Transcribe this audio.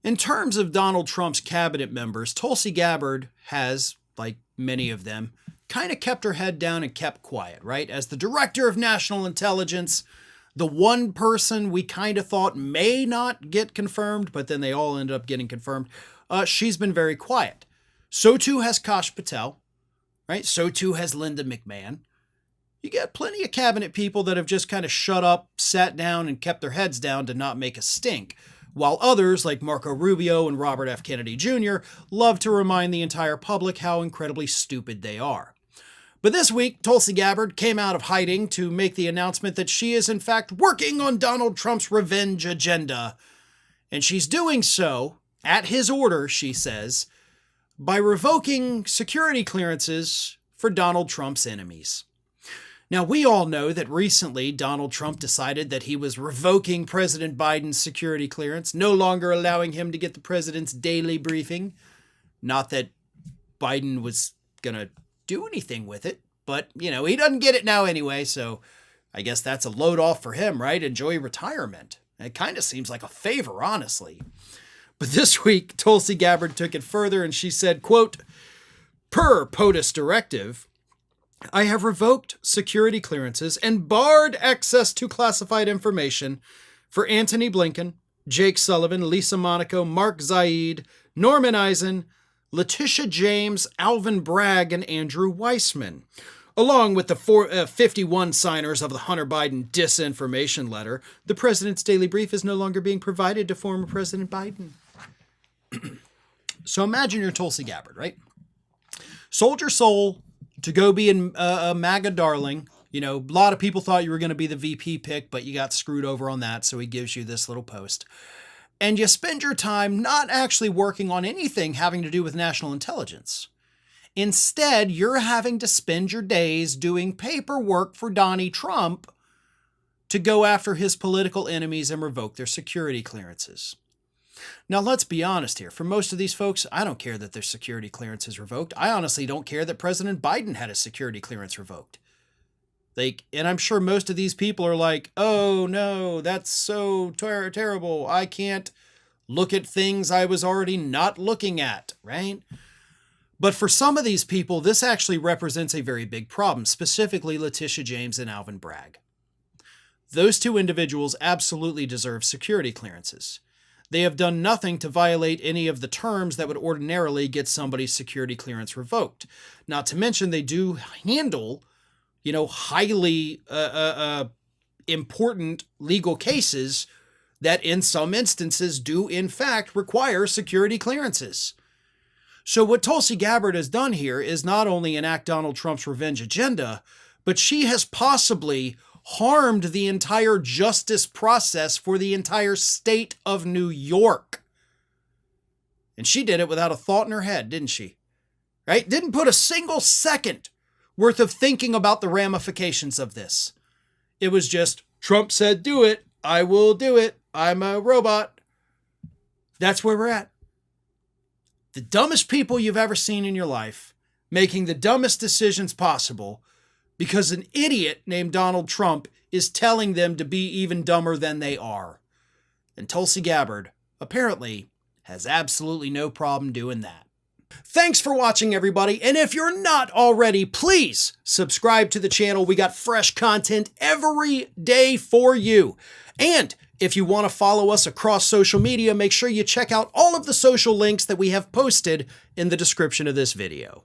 In terms of Donald Trump's cabinet members, Tulsi Gabbard has, like many of them, kind of kept her head down and kept quiet, right? As the director of national intelligence, the one person we kind of thought may not get confirmed, but then they all ended up getting confirmed, she's been very quiet. So too has Kash Patel, right? So too has Linda McMahon. You get plenty of cabinet people that have just kind of shut up, sat down, and kept their heads down to not make a stink, while others, like Marco Rubio and Robert F. Kennedy Jr., love to remind the entire public how incredibly stupid they are. But this week, Tulsi Gabbard came out of hiding to make the announcement that she is in fact working on Donald Trump's revenge agenda. And she's doing so, at his order, she says, by revoking security clearances for Donald Trump's enemies. Now, we all know that recently Donald Trump decided that he was revoking President Biden's security clearance, no longer allowing him to get the president's daily briefing. Not that Biden was going to do anything with it, but, you know, he doesn't get it now anyway, so I guess that's a load off for him, right? Enjoy retirement. It kind of seems like a favor, honestly. But this week, Tulsi Gabbard took it further and she said, quote, per POTUS directive, I have revoked security clearances and barred access to classified information for Antony Blinken, Jake Sullivan, Lisa Monaco, Mark Zaid, Norman Eisen, Letitia James, Alvin Bragg, and Andrew Weissman, along with the 51 signers of the Hunter Biden disinformation letter. The president's daily brief is no longer being provided to former President Biden. So imagine you're Tulsi Gabbard, right? Sold your soul to go be a MAGA darling. You know, a lot of people thought you were going to be the VP pick, but you got screwed over on that, so he gives you this little post. And you spend your time not actually working on anything having to do with national intelligence. Instead, you're having to spend your days doing paperwork for Donnie Trump to go after his political enemies and revoke their security clearances. Now, let's be honest here. For most of these folks, I don't care that their security clearance is revoked. I honestly don't care that President Biden had his security clearance revoked. And I'm sure most of these people are like, oh no, that's so terrible. I can't look at things I was already not looking at, right? But for some of these people, this actually represents a very big problem, specifically Letitia James and Alvin Bragg. Those two individuals absolutely deserve security clearances. They have done nothing to violate any of the terms that would ordinarily get somebody's security clearance revoked. Not to mention they do handle, highly important legal cases that in some instances do in fact require security clearances. So what Tulsi Gabbard has done here is not only enact Donald Trump's revenge agenda, but she has possibly harmed the entire justice process for the entire state of New York. And she did it without a thought in her head, didn't she? Right? Didn't put a single second worth of thinking about the ramifications of this. It was just, Trump said, do it. I will do it. I'm a robot. That's where we're at. The dumbest people you've ever seen in your life making the dumbest decisions possible because an idiot named Donald Trump is telling them to be even dumber than they are. And Tulsi Gabbard, apparently, has absolutely no problem doing that. Thanks for watching, everybody. And if you're not already, please subscribe to the channel. We got fresh content every day for you. And if you want to follow us across social media, make sure you check out all of the social links that we have posted in the description of this video.